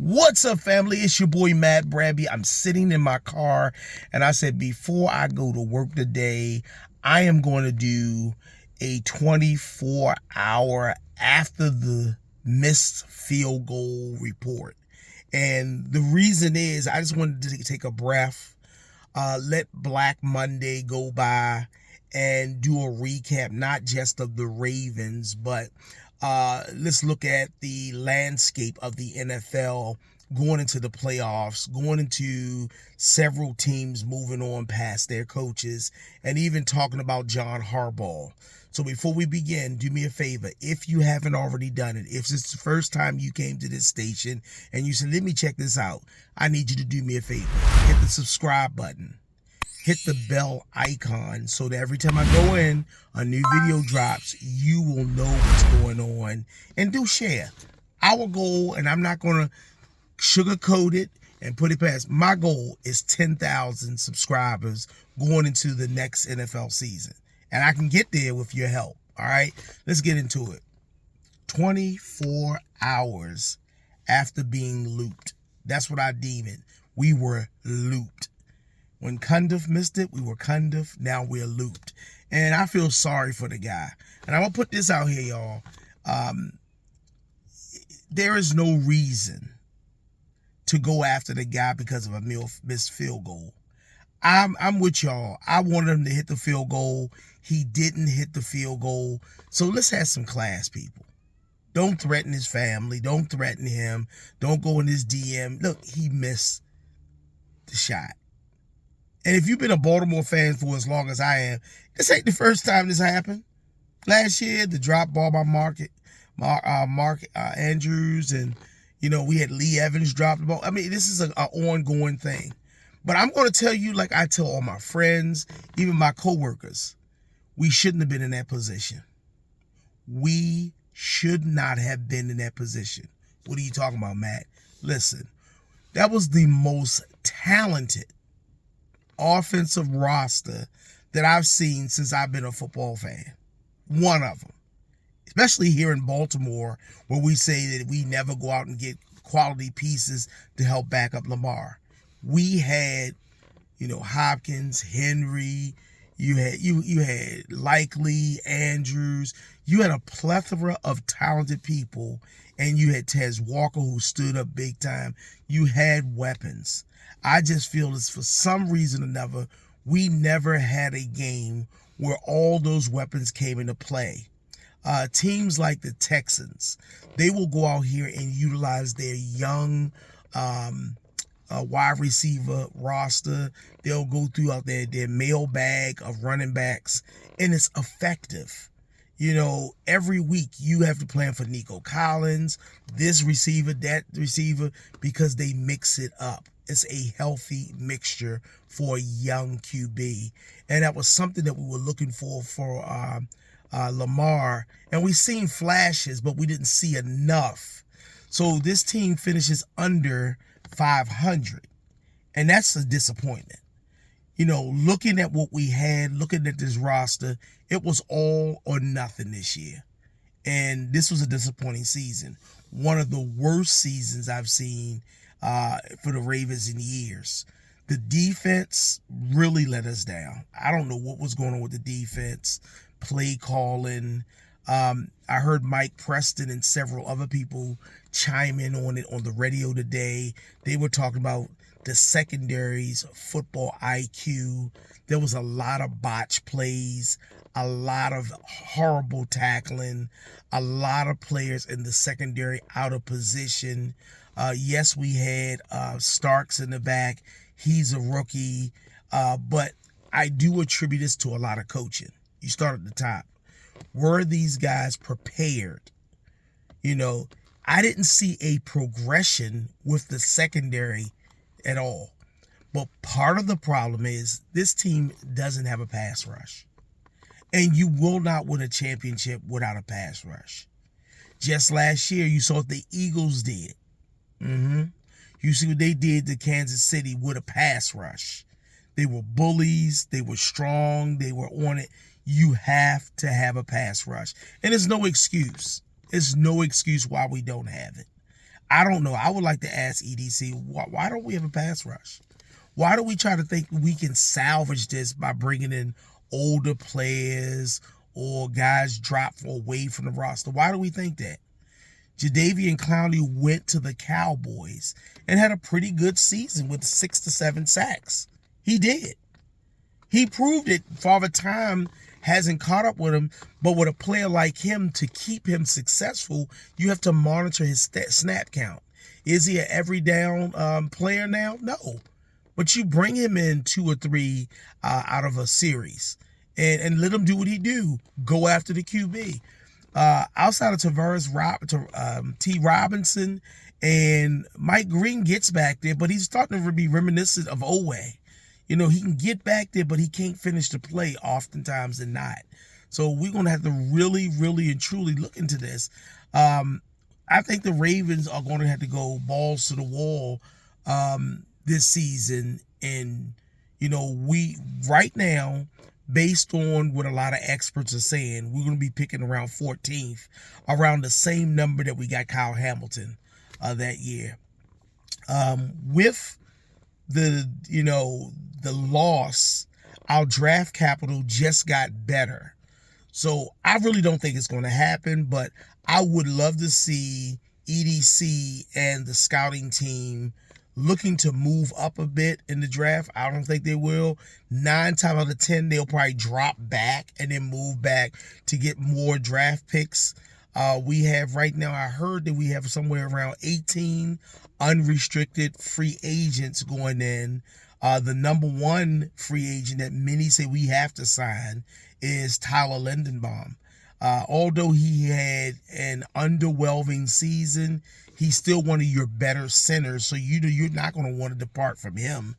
What's up, family? It's your boy Matt Brabby. I'm sitting in my car and I said before I go to work today, I am going to do a 24-hour after the missed field goal report. And the reason is I just wanted to take a breath, let Black Monday go by and do a recap, not just of the Ravens, but let's look at the landscape of the NFL going into the playoffs, going into several teams moving on past their coaches, and even talking about John Harbaugh. So before we begin, do me a favor. If you haven't already done it, if it's the first time you came to this station and you said, let me check this out, I need you to do me a favor. Hit the subscribe button. Hit the bell icon so that every time I go in, a new video drops, you will know what's going on. And do share. Our goal, and I'm not going to sugarcoat it and put it past, my goal is 10,000 subscribers going into the next NFL season. And I can get there with your help. All right, let's get into it. 24 hours after being looped. That's what I deem it. We were looped. When Cundiff missed it, we were Cundiff. Now we're looped. And I feel sorry for the guy. And I'm going to put this out here, y'all. There is no reason to go after the guy because of a missed field goal. I'm with y'all. I wanted him to hit the field goal. He didn't hit the field goal. So let's have some class, people. Don't threaten his family. Don't threaten him. Don't go in his DM. Look, he missed the shot. And if you've been a Baltimore fan for as long as I am, this ain't the first time this happened. Last year, the drop ball by Mark Andrews, and, we had Lee Evans drop the ball. I mean, this is an ongoing thing. But I'm going to tell you, like I tell all my friends, even my coworkers, we shouldn't have been in that position. We should not have been in that position. What are you talking about, Matt? Listen, that was the most talented offensive roster that I've seen since I've been a football fan. One of them. Especially here in Baltimore, where we say that we never go out and get quality pieces to help back up Lamar. We had, Hopkins, Henry, you had Likely, Andrews. You had a plethora of talented people, and you had Tez Walker, who stood up big time. You had weapons. I just feel as for some reason or another, we never had a game where all those weapons came into play. Teams like the Texans, they will go out here and utilize their young wide receiver roster. They'll go throughout their mailbag of running backs, and it's effective. Every week you have to plan for Nico Collins, this receiver, that receiver, because they mix it up. It's a healthy mixture for a young QB. And that was something that we were looking for Lamar. And we've seen flashes, but we didn't see enough. So this team finishes under 500. And that's a disappointment. Looking at what we had, looking at this roster, it was all or nothing this year. And this was a disappointing season. One of the worst seasons I've seen for the Ravens in years. The defense really let us down. I don't know what was going on with the defense, play calling. I heard Mike Preston and several other people chime in on it on the radio today. They were talking about the secondary's football IQ. There was a lot of botch plays, a lot of horrible tackling, a lot of players in the secondary out of position. Yes, we had Starks in the back. He's a rookie. But I do attribute this to a lot of coaching. You start at the top. Were these guys prepared? I didn't see a progression with the secondary at all. But part of the problem is this team doesn't have a pass rush. And you will not win a championship without a pass rush. Just last year, you saw what the Eagles did. You see what they did to Kansas City with a pass rush. They were bullies. They were strong. They were on it. You have to have a pass rush. And there's no excuse. There's no excuse why we don't have it. I don't know. I would like to ask EDC, why don't we have a pass rush? Why do we try to think we can salvage this by bringing in older players or guys drop away from the roster? Why do we think that? Jadeveon Clowney went to the Cowboys and had a pretty good season with 6 to 7 sacks. He did. He proved it. Father Time hasn't caught up with him, but with a player like him, to keep him successful, you have to monitor his snap count. Is he an every down player now? No. But you bring him in 2 or 3 out of a series and let him do what he do. Go after the QB. Outside of T. Robinson and Mike Green gets back there, but he's starting to be reminiscent of Oweh. You know, he can get back there, but he can't finish the play oftentimes than not. So we're going to have to really, really and truly look into this. I think the Ravens are going to have to go balls to the wall this season. And, you know, we right now, based on what a lot of experts are saying, we're going to be picking around 14th, around the same number that we got Kyle Hamilton that year. With the loss, our draft capital just got better. So I really don't think it's going to happen, but I would love to see EDC and the scouting team looking to move up a bit in the draft. I don't think they will. 9 times out of 10, they'll probably drop back and then move back to get more draft picks. We have right now, I heard that we have somewhere around 18 unrestricted free agents going in. The number one free agent that many say we have to sign is Tyler Linderbaum. Although he had an underwhelming season, he's still one of your better centers, so you're not going to want to depart from him.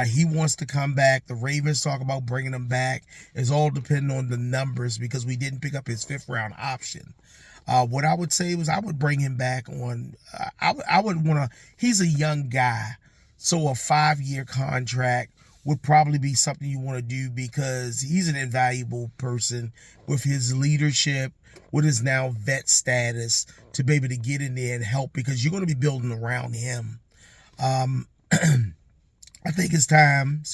He wants to come back. The Ravens talk about bringing him back. It's all depending on the numbers because we didn't pick up his 5th-round option. What I would say was I would bring him back on. I would want to. He's a young guy, so a 5-year contract would probably be something you want to do because he's an invaluable person with his leadership, with his now vet status, to be able to get in there and help because you're going to be building around him. I think it's time,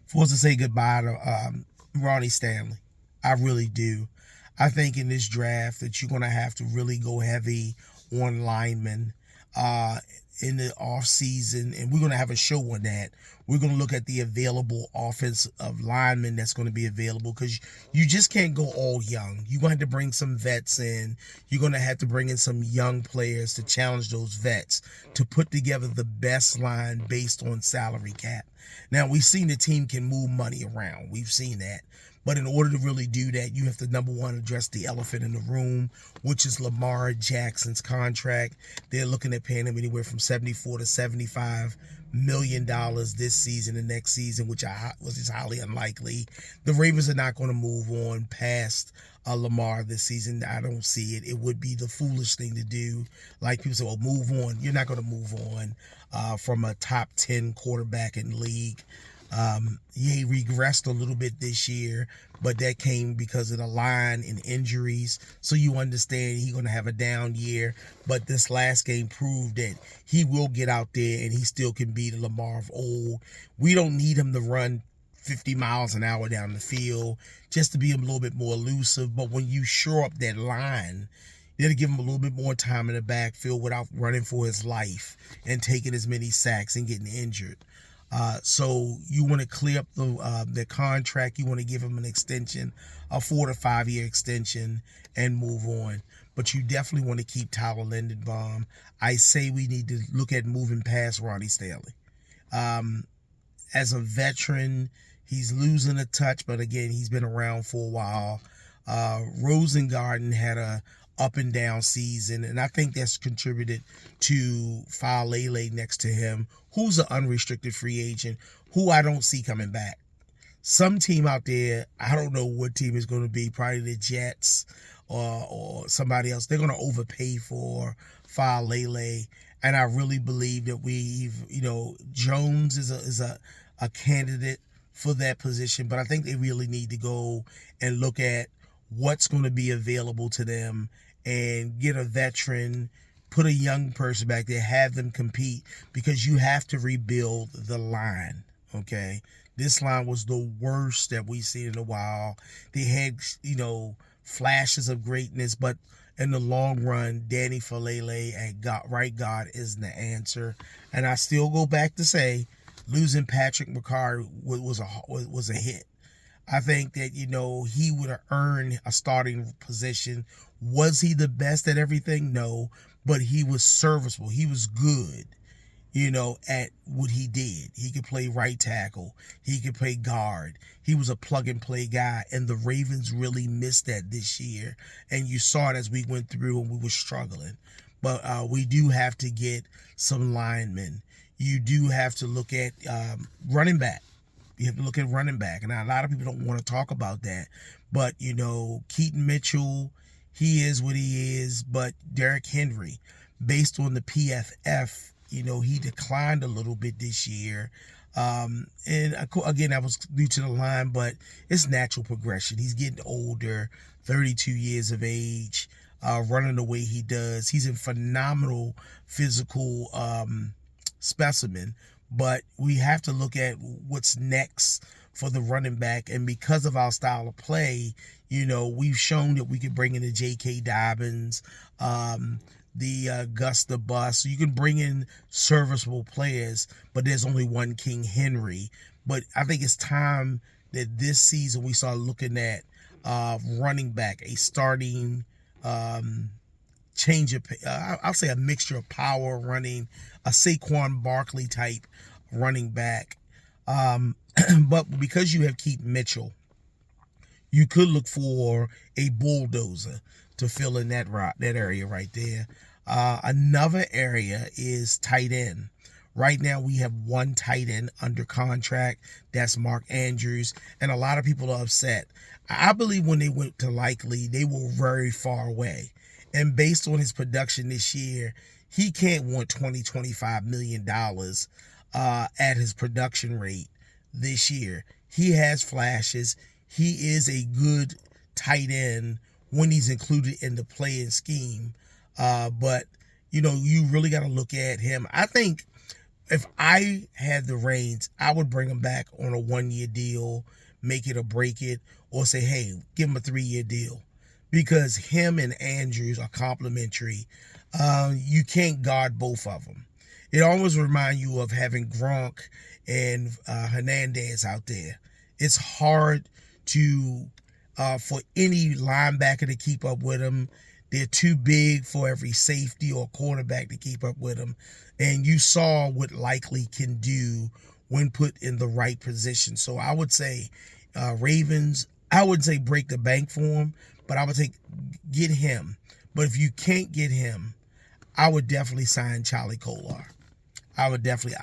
for us to say goodbye to Ronnie Stanley. I really do. I think in this draft that you're going to have to really go heavy on linemen in the offseason, and we're going to have a show on that. We're going to look at the available offensive linemen that's going to be available because you just can't go all young. You're going to have to bring some vets in. You're going to have to bring in some young players to challenge those vets to put together the best line based on salary cap. Now, we've seen the team can move money around. We've seen that. But in order to really do that, you have to, number one, address the elephant in the room, which is Lamar Jackson's contract. They're looking at paying him anywhere from $74 to $75 million this season and next season, which is highly unlikely. The Ravens are not going to move on past Lamar this season. I don't see it. It would be the foolish thing to do. Like people say, well, move on. You're not going to move on from a top 10 quarterback in the league. He regressed a little bit this year, but that came because of the line and injuries. So you understand he's going to have a down year. But this last game proved that he will get out there and he still can be the Lamar of old. We don't need him to run 50 miles an hour down the field just to be a little bit more elusive. But when you shore up that line, it'll give him a little bit more time in the backfield without running for his life and taking as many sacks and getting injured. So you want to clear up the contract. You want to give him an extension, a 4 to 5 year extension, and move on. But you definitely want to keep Tyler Linderbaum. I say we need to look at moving past Ronnie Stanley. As a veteran, he's losing a touch, but again, he's been around for a while. Rosengarten had a up and down season, and I think that's contributed to Falele next to him, who's an unrestricted free agent, who I don't see coming back. Some team out there, I don't know what team is going to be, probably the Jets or somebody else. They're going to overpay for Falele, and I really believe that Jones is a candidate for that position, but I think they really need to go and look at what's going to be available to them and get a veteran put a young person back there, have them compete, because you have to rebuild the line, okay? This line was the worst that we've seen in a while. They had, flashes of greatness, but in the long run, Danny Falele and right guard isn't the answer. And I still go back to say, losing Patrick McCarr was a hit. I think that, he would have earned a starting position. Was he the best at everything? No, but he was serviceable. He was good, at what he did. He could play right tackle. He could play guard. He was a plug-and-play guy, and the Ravens really missed that this year. And you saw it as we went through and we were struggling. But we do have to get some linemen. You do have to look at running back. You have to look at running back. And a lot of people don't want to talk about that. But, Keaton Mitchell, he is what he is. But Derrick Henry, based on the PFF, he declined a little bit this year. And again, that was due to the line, but it's natural progression. He's getting older, 32 years of age, running the way he does. He's a phenomenal physical specimen. But we have to look at what's next for the running back. And because of our style of play, we've shown that we can bring in the J.K. Dobbins, the Gus the Bus. So you can bring in serviceable players, but there's only one King Henry. But I think it's time that this season we start looking at running back, a starting change of, I'll say a mixture of power running, a Saquon Barkley type running back. But because you have Keaton Mitchell, you could look for a bulldozer to fill in that area right there. Another area is tight end. Right now we have one tight end under contract. That's Mark Andrews. And a lot of people are upset. I believe when they went to Likely, they were very far away. And based on his production this year, he can't want $20-25 million at his production rate this year. He has flashes. He is a good tight end when he's included in the playing scheme. But, you really got to look at him. I think if I had the reins, I would bring him back on a 1-year deal, make it or break it, or say, hey, give him a 3-year deal. Because him and Andrews are complementary. You can't guard both of them. It always reminds you of having Gronk and Hernandez out there. It's hard to for any linebacker to keep up with them. They're too big for every safety or cornerback to keep up with them. And you saw what Likely can do when put in the right position. So I would say Ravens, I would say break the bank for him, but I would say get him. But if you can't get him, I would definitely sign Charlie Kolar. I would definitely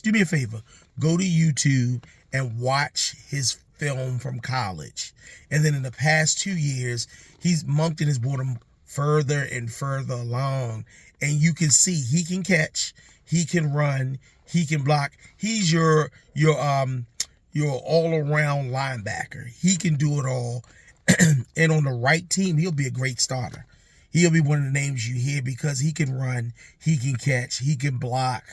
do me a favor, go to YouTube and watch his film from college. And then in the past 2 years, Monken has brought him further and further along. And you can see he can catch, he can run, he can block. He's your all-around linebacker. He can do it all. And on the right team, he'll be a great starter. He'll be one of the names you hear because he can run, he can catch, he can block.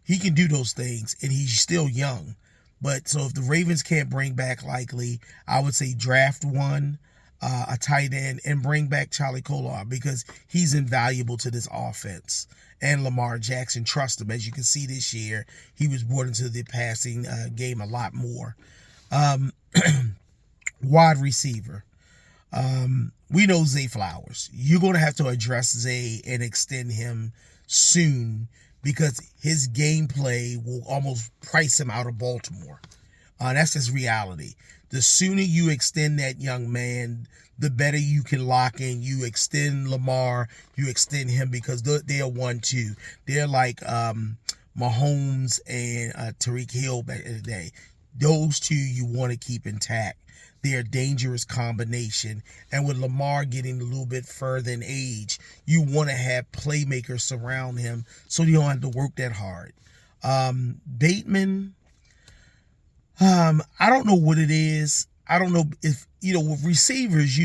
He can do those things, and he's still young. But so if the Ravens can't bring back Likely, I would say draft one, a tight end, and bring back Charlie Kolar because he's invaluable to this offense. And Lamar Jackson, trust him. As you can see this year, he was brought into the passing game a lot more. Wide receiver. We know Zay Flowers. You're going to have to address Zay and extend him soon because his gameplay will almost price him out of Baltimore. That's just reality. The sooner you extend that young man, the better you can lock in. You extend Lamar, you extend him because they're 1-2. They're like Mahomes and Tariq Hill back in the day. Those two you want to keep intact. They're a dangerous combination. And with Lamar getting a little bit further in age, you want to have playmakers surround him so you don't have to work that hard. Bateman, I don't know what it is. I don't know if, with receivers,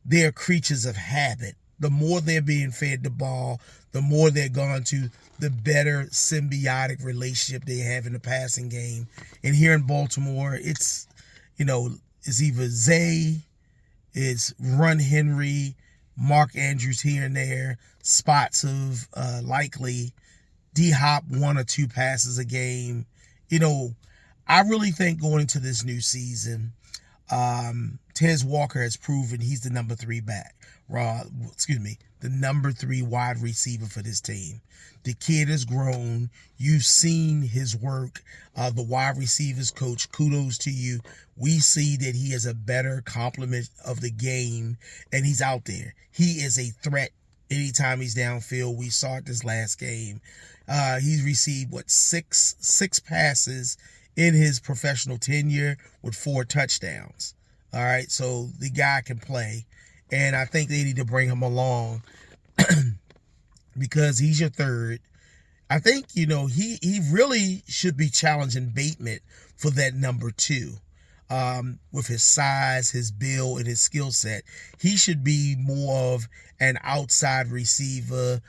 they're creatures of habit. the more they're being fed the ball, the more they're going to, the better symbiotic relationship they have in the passing game. And here in Baltimore, it's either Zay, it's Run Henry, Mark Andrews here and there, spots of likely D-Hop 1 or 2 passes a game. I really think going into this new season, Tez Walker has proven he's the number 3 the number 3 wide receiver for this team. The kid has grown. You've seen his work. The wide receivers coach, kudos to you. We see that he is a better complement of the game, and he's out there. He is a threat anytime he's downfield. We saw it this last game. He's received, 6 passes in his professional tenure with 4 touchdowns. All right, so the guy can play, and I think they need to bring him along because he's your third. I think, he really should be challenging Bateman for that number 2. With his size, his build, and his skill set. He should be more of an outside receiver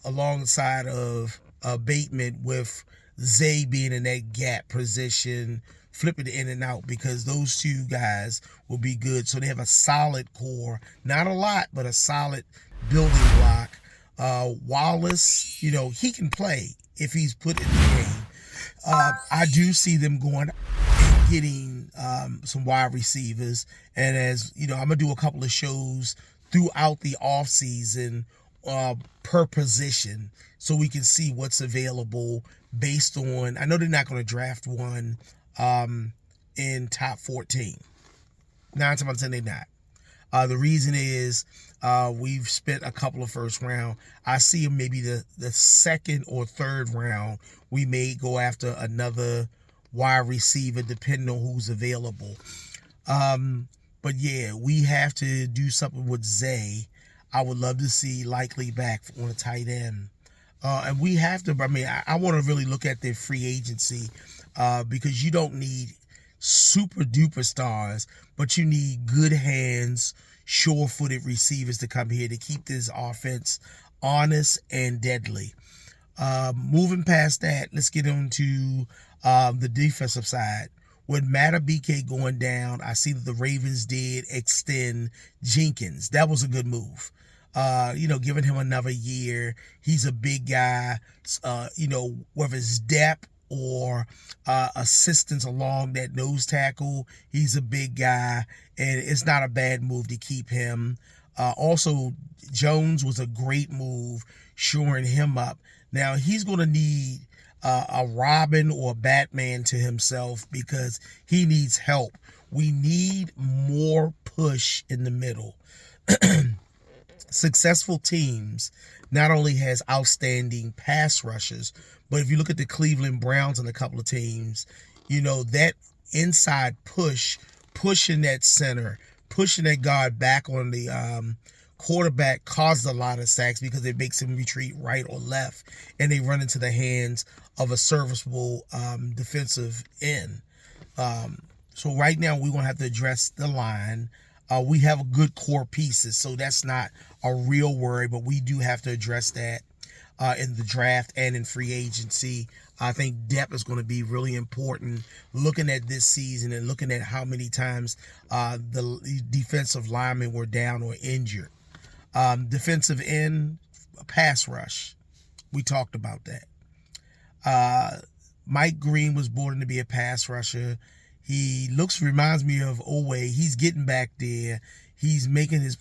alongside of Bateman, with Zay being in that gap position, flipping in and out, because those 2 guys will be good. So they have a solid core, not a lot, but a solid building block. Wallace, he can play if he's put in the game. I do see them going and getting some wide receivers. And as I'm going to do a couple of shows throughout the offseason per position so we can see what's available based on, I know they're not going to draft one in top 14. 9 times out of 10, they're not. The reason is we've spent a couple of first round. I see maybe the second or third round, we may go after another wide receiver depending on who's available. But yeah, we have to do something with Zay. I would love to see likely back on a tight end. And we have to, I want to really look at their free agency because you don't need super duper stars, but you need good hands, sure-footed receivers to come here to keep this offense honest and deadly. Moving past that, let's get into the defensive side. With Matabike going down, I see that the Ravens did extend Jenkins. That was a good move. Giving him another year. He's a big guy. Whether it's depth or assistance along that nose tackle, he's a big guy, and it's not a bad move to keep him. Also, Jones was a great move, shoring him up. Now, he's going to need a Robin or a Batman to himself because he needs help. We need more push in the middle. Successful teams not only has outstanding pass rushers, but if you look at the Cleveland Browns and a couple of teams, that inside pushing that center, pushing that guard back on the quarterback causes a lot of sacks because it makes him retreat right or left, and they run into the hands of a serviceable defensive end. So right now we're going to have to address the line. We have good core pieces, so that's not a real worry, but we do have to address that in the draft and in free agency. I think depth is going to be really important, looking at this season and looking at how many times the defensive linemen were down or injured. Defensive end, pass rush. We talked about that. Mike Green was born to be a pass rusher. He reminds me of Owe. He's getting back there. He's making his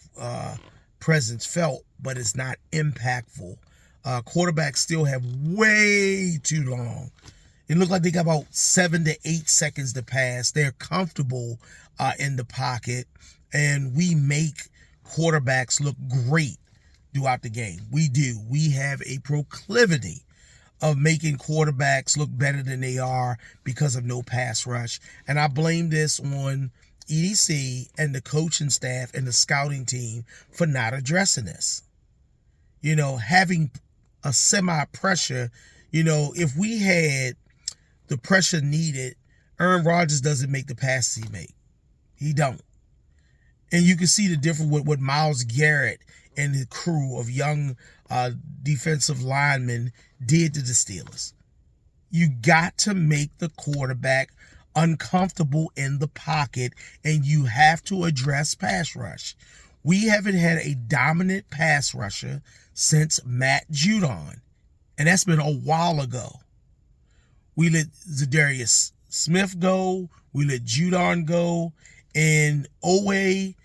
presence felt, but it's not impactful. Quarterbacks still have way too long. It looked like they got about 7 to 8 seconds to pass. They're comfortable in the pocket, and we make quarterbacks look great throughout the game. We do. We have a proclivity of making quarterbacks look better than they are because of no pass rush. And I blame this on EDC and the coaching staff and the scouting team for not addressing this. Having a semi-pressure, if we had the pressure needed, Aaron Rodgers doesn't make the passes he make. He don't. And you can see the difference with what Myles Garrett and the crew of young defensive linemen did to the Steelers. You got to make the quarterback uncomfortable in the pocket, and you have to address pass rush. We haven't had a dominant pass rusher since Matt Judon, and that's been a while ago. We let Zadarius Smith go, we let Judon go, and Owe, a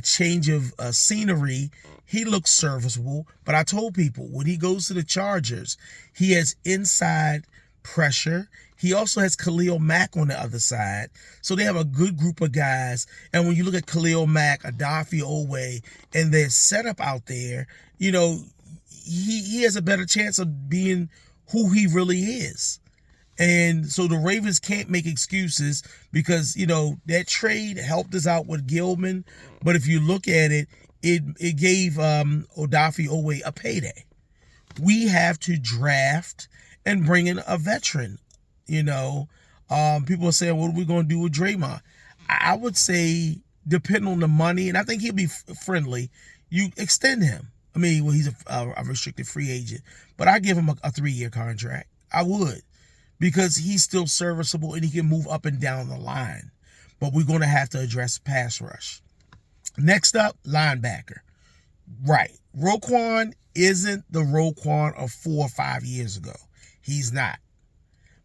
change of scenery, he looks serviceable. But I told people, when he goes to the Chargers, he has inside pressure. He also has Khalil Mack on the other side. So they have a good group of guys. And when you look at Khalil Mack, Adafi Owe, and their setup out there, he has a better chance of being who he really is. And so the Ravens can't make excuses because, that trade helped us out with Gilman. But if you look at it, it gave Odafe Owe a payday. We have to draft and bring in a veteran. People are saying, what are we going to do with Draymond? I would say, depending on the money, and I think he'll be friendly, you extend him. He's a restricted free agent, but I give him a 3-year contract. I would, because he's still serviceable and he can move up and down the line. But we're going to have to address pass rush. Next up, linebacker. Right. Roquan isn't the Roquan of 4 or 5 years ago. He's not.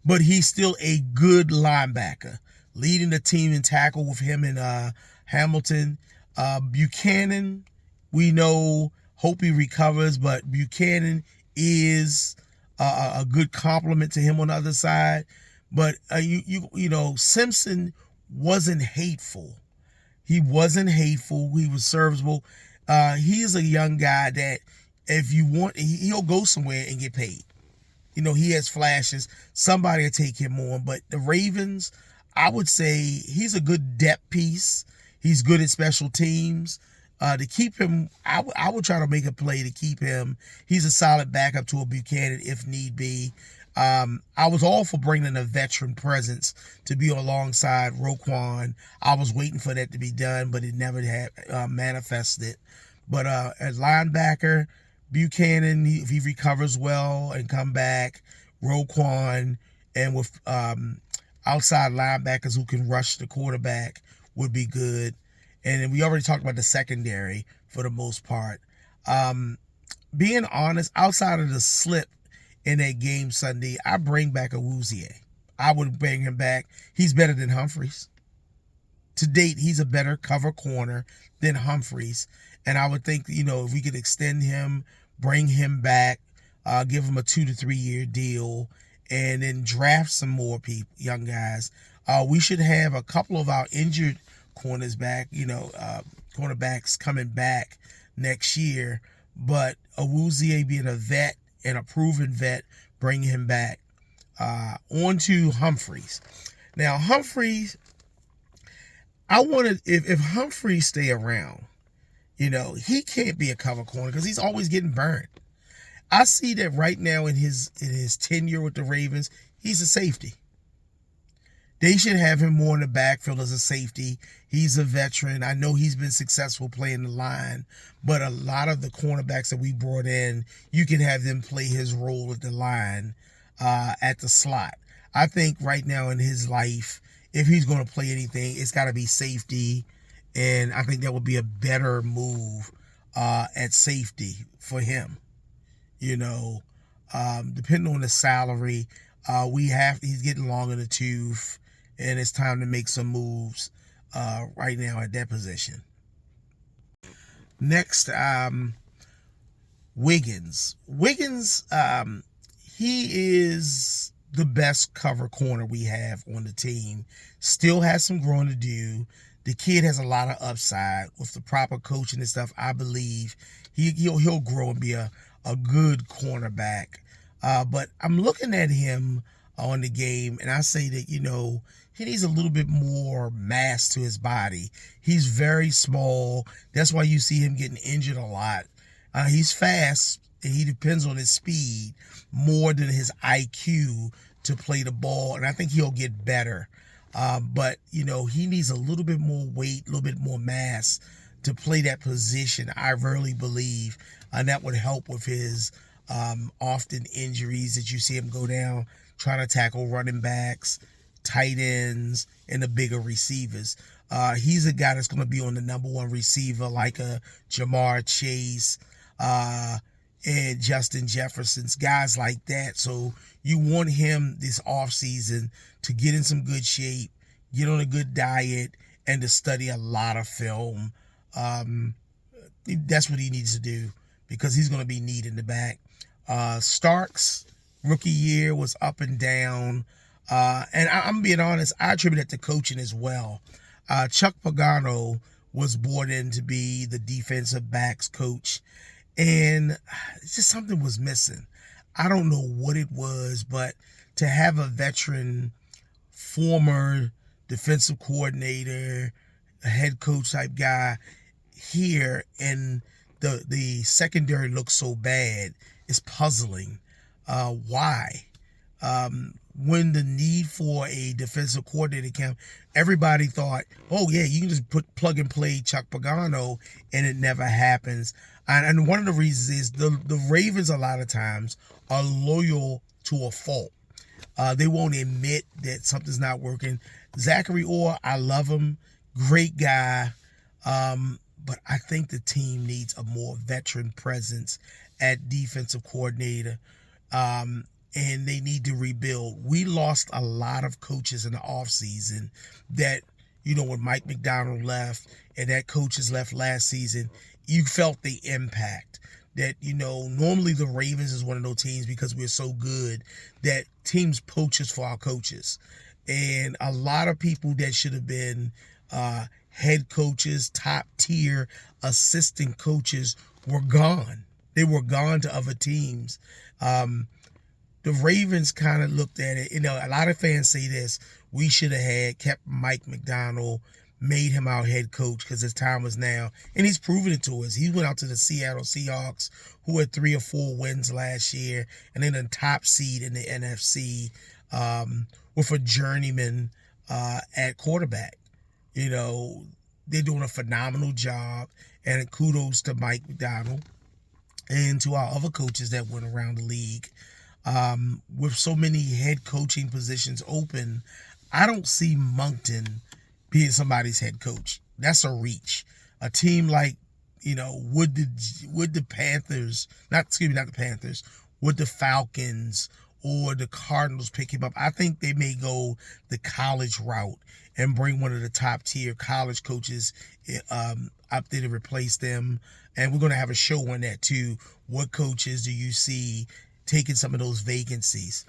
But he's still a good linebacker, leading the team in tackle with him and Hamilton. Buchanan, we know, hope he recovers, but Buchanan is a good compliment to him on the other side. But Simpson wasn't hateful. He wasn't hateful. He was serviceable. He is a young guy that if you want, he'll go somewhere and get paid. He has flashes. Somebody will take him on. But the Ravens, I would say he's a good depth piece. He's good at special teams. To keep him, I would try to make a play to keep him. He's a solid backup to a Buchanan if need be. I was all for bringing a veteran presence to be alongside Roquan. I was waiting for that to be done, but it never had manifested. But at linebacker, Buchanan, if he recovers well and come back, Roquan, and with outside linebackers who can rush the quarterback would be good. And then we already talked about the secondary for the most part. Being honest, outside of the slip in that game Sunday, I bring back Awuzie. I would bring him back. He's better than Humphreys. To date, he's a better cover corner than Humphreys. And I would think, if we could extend him, bring him back, give him a 2 to 3 year deal, and then draft some more people, young guys. We should have a couple of our injured corners back, cornerbacks coming back next year. But Awuzie being a vet and a proven vet, bring him back. On to Humphreys. Now, Humphreys, I wanted, if Humphreys stay around, he can't be a cover corner because he's always getting burned. I see that right now in his tenure with the Ravens, he's a safety. They should have him more in the backfield as a safety. He's a veteran. I know he's been successful playing the line, but a lot of the cornerbacks that we brought in, you can have them play his role at the line, at the slot. I think right now in his life, if he's going to play anything, it's got to be safety, and I think that would be a better move at safety for him. Depending on the salary, he's getting long in the tooth, and it's time to make some moves right now at that position. Next, Wiggins. Wiggins, he is the best cover corner we have on the team. Still has some growing to do. The kid has a lot of upside with the proper coaching and stuff. I believe he'll grow and be a good cornerback. But I'm looking at him on the game, and I say that, he needs a little bit more mass to his body. He's very small. That's why you see him getting injured a lot. He's fast, and he depends on his speed more than his IQ to play the ball, and I think he'll get better. But, he needs a little bit more weight, a little bit more mass to play that position, I really believe. And that would help with his often injuries that you see him go down trying to tackle running backs, tight ends, and the bigger receivers. He's a guy that's going to be on the number one receiver like a Jamar Chase and Justin Jefferson's, guys like that. So you want him this offseason to get in some good shape, get on a good diet, and to study a lot of film. That's what he needs to do because he's going to be needing the back. Starks, rookie year, was up and down. And I'm being honest, I attribute that to coaching as well. Chuck Pagano was brought in to be the defensive backs coach, and it's just something was missing. I don't know what it was, but to have a veteran, former defensive coordinator, a head coach type guy here, and the secondary looks so bad, is puzzling. Why? When the need for a defensive coordinator came, everybody thought, oh yeah, you can just plug and play Chuck Pagano, and it never happens. And one of the reasons is the Ravens a lot of times are loyal to a fault. They won't admit that something's not working. Zachary Orr, I love him, great guy, but I think the team needs a more veteran presence at defensive coordinator. And they need to rebuild. We lost a lot of coaches in the offseason that, when Mike McDonald left and that coaches left last season, you felt the impact. That, normally the Ravens is one of those teams, because we're so good, that teams poach us for our coaches. And a lot of people that should have been head coaches, top tier assistant coaches were gone. They were gone to other teams. The Ravens kind of looked at it. A lot of fans say this: we should have kept Mike McDonald, made him our head coach because his time was now. And he's proven it to us. He went out to the Seattle Seahawks, who had 3 or 4 wins last year, and then a top seed in the NFC with a journeyman at quarterback. They're doing a phenomenal job, and kudos to Mike McDonald and to our other coaches that went around the league. With so many head coaching positions open, I don't see Monken being somebody's head coach. That's a reach. A team like, would the Panthers, not the Panthers, would the Falcons or the Cardinals pick him up? I think they may go the college route and bring one of the top tier college coaches up there to replace them. And we're going to have a show on that too. What coaches do you see taking some of those vacancies?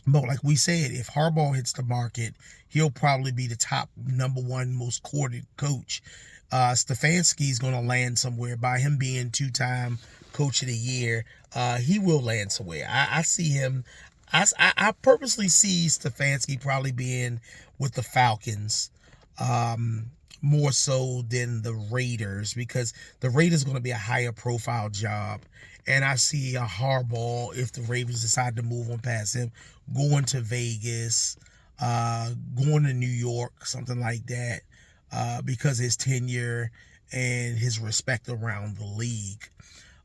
But like we said, if Harbaugh hits the market, he'll probably be the top number one most courted coach. Stefanski's going to land somewhere. By him being 2-time coach of the year, he will land somewhere. I see him. I purposely see Stefanski probably being with the Falcons more so than the Raiders, because the Raiders are going to be a higher profile job. And I see a Harbaugh, if the Ravens decide to move on past him, going to Vegas, going to New York, something like that, because of his tenure and his respect around the league.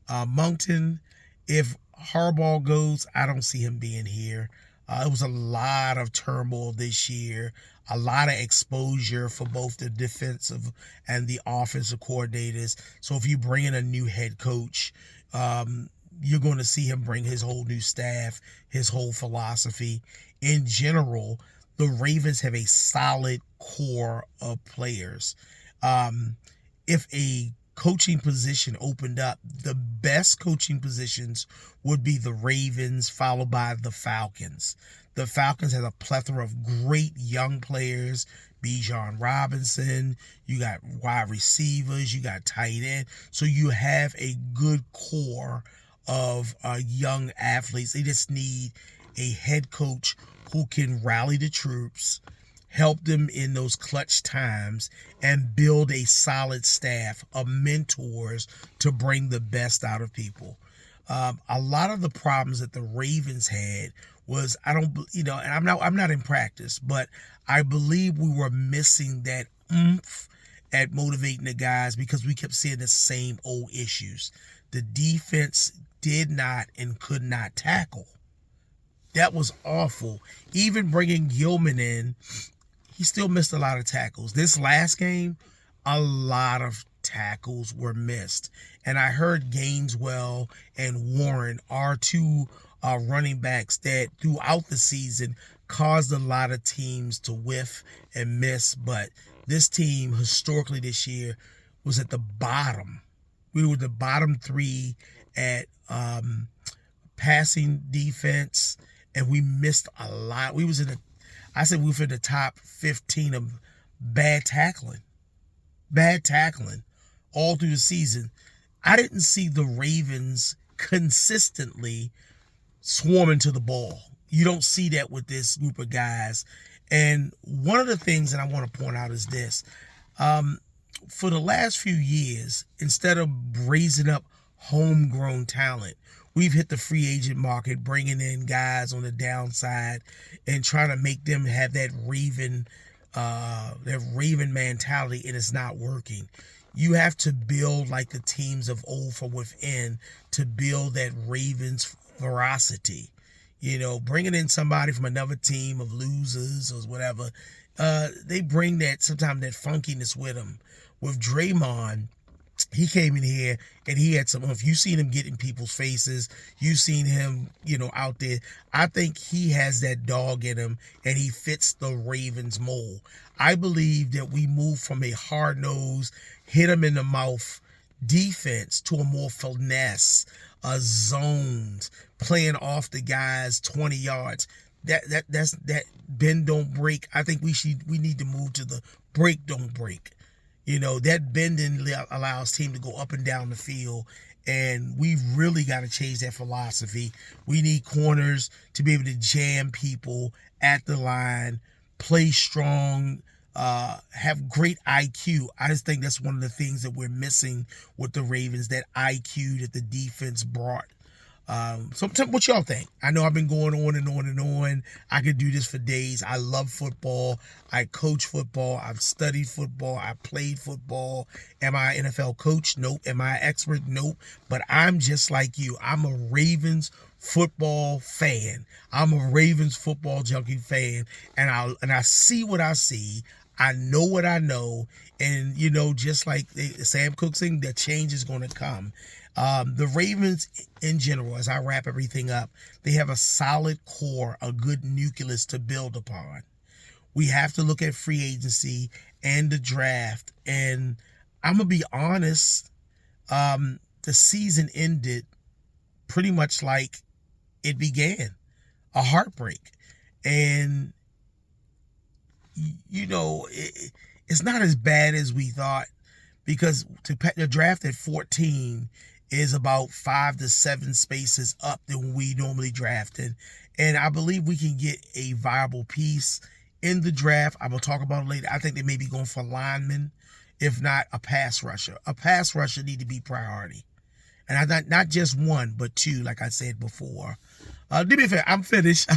Monken, if Harbaugh goes, I don't see him being here. It was a lot of turmoil this year, a lot of exposure for both the defensive and the offensive coordinators. So if you bring in a new head coach, you're going to see him bring his whole new staff, his whole philosophy. In general, the Ravens have a solid core of players. If a coaching position opened up, the best coaching positions would be the Ravens, followed by the Falcons. The Falcons have a plethora of great young players. Bijan Robinson, you got wide receivers, you got tight end. So you have a good core of young athletes. They just need a head coach who can rally the troops, help them in those clutch times, and build a solid staff of mentors to bring the best out of people. A lot of the problems that the Ravens had was, and I'm not in practice, but I believe we were missing that oomph at motivating the guys because we kept seeing the same old issues. The defense did not and could not tackle. That was awful. Even bringing Gilman in, he still missed a lot of tackles. This last game, a lot of tackles were missed. And I heard Gaineswell and Warren are two running backs that throughout the season caused a lot of teams to whiff and miss. But this team historically this year was at the bottom. We were the bottom 3 at passing defense, and we missed a lot. We were in the top 15 of bad tackling all through the season. I didn't see the Ravens consistently swarming to the ball. You don't see that with this group of guys. And one of the things that I want to point out is this. For the last few years, instead of raising up homegrown talent, we've hit the free agent market, bringing in guys on the downside and trying to make them have that Raven mentality, and it's not working. You have to build like the teams of old from within to build that Ravens ferocity. Bringing in somebody from another team of losers or whatever, they bring that sometimes that funkiness with them. With Draymond, he came in here and he had some. If you've seen him get in people's faces, you've seen him, out there. I think he has that dog in him and he fits the Ravens mold. I believe that we move from a hard-nosed, hit him in the mouth defense to a more finesse, a zones, playing off the guys 20 yards. That's bend don't break. I think we need to move to the break don't break. That bending allows team to go up and down the field, and we've really got to change that philosophy. We need corners to be able to jam people at the line, play strong, have great IQ. I just think that's one of the things that we're missing with the Ravens, that IQ that the defense brought. So what y'all think? I know I've been going on and on and on. I could do this for days. I love football. I coach football. I've studied football. I played football. Am I an NFL coach? Nope. Am I an expert? Nope. But I'm just like you. I'm a Ravens football fan. I'm a Ravens football junkie fan. And I see what I see. I know what I know. And, just like Sam Cooke saying, the change is going to come. The Ravens in general, as I wrap everything up, they have a solid core, a good nucleus to build upon. We have to look at free agency and the draft. And I'm going to be honest, the season ended pretty much like it began, a heartbreak. And, it's not as bad as we thought, because the draft at 14 is about 5 to 7 spaces up than we normally drafted. And I believe we can get a viable piece in the draft. I'm going to talk about it later. I think they may be going for linemen, if not a pass rusher. A pass rusher need to be priority. And not just one, but 2, like I said before. Do me a favor. I'm finished.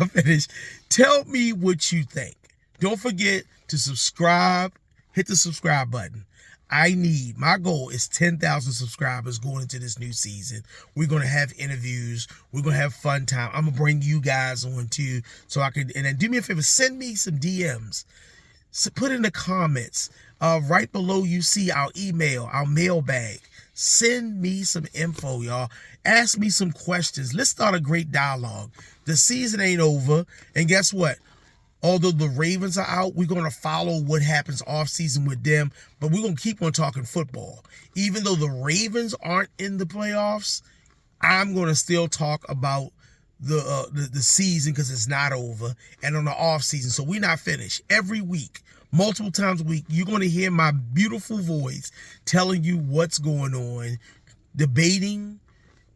Tell me what you think. Don't forget to subscribe. Hit the subscribe button. My goal is 10,000 subscribers going into this new season. We're going to have interviews. We're going to have fun time. I'm going to bring you guys on too, so I can, and then do me a favor, send me some DMs. So put in the comments, right below you see our email, our mailbag. Send me some info, y'all. Ask me some questions. Let's start a great dialogue. The season ain't over, and guess what? Although the Ravens are out, we're going to follow what happens offseason with them, but we're going to keep on talking football. Even though the Ravens aren't in the playoffs, I'm going to still talk about the season because it's not over, and on the offseason. So we're not finished. Every week, multiple times a week, you're going to hear my beautiful voice telling you what's going on, debating,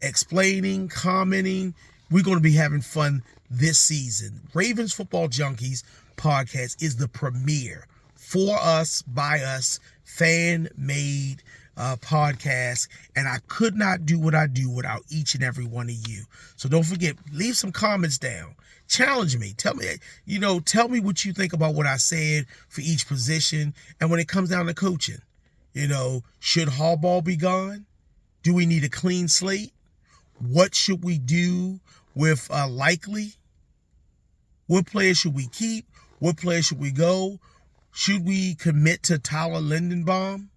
explaining, commenting. We're going to be having fun this season. Ravens Football Junkies podcast is the premiere for us, by us, fan-made podcast, and I could not do what I do without each and every one of you. So don't forget, leave some comments down. Challenge me. Tell me what you think about what I said for each position. And when it comes down to coaching, should Harbaugh be gone? Do we need a clean slate? What should we do with Likely? What players should we keep? What players should we go? Should we commit to Tyler Linderbaum?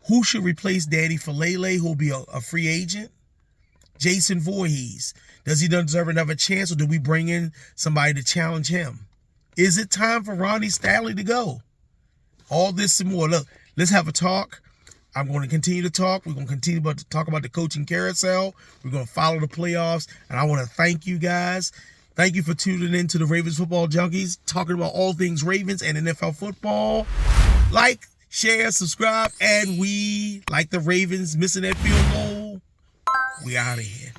Who should replace Danny Falele, who will be a free agent? Jason Voorhees, does he deserve another chance, or do we bring in somebody to challenge him? Is it time for Ronnie Stanley to go? All this and more. Look, let's have a talk. I'm going to continue to talk. We're going to continue to talk about the coaching carousel. We're going to follow the playoffs, and I want to thank you guys. Thank you for tuning in to the Ravens Football Junkies, talking about all things Ravens and NFL football. Like, share, subscribe, and we, like the Ravens missing that field goal, we out of here.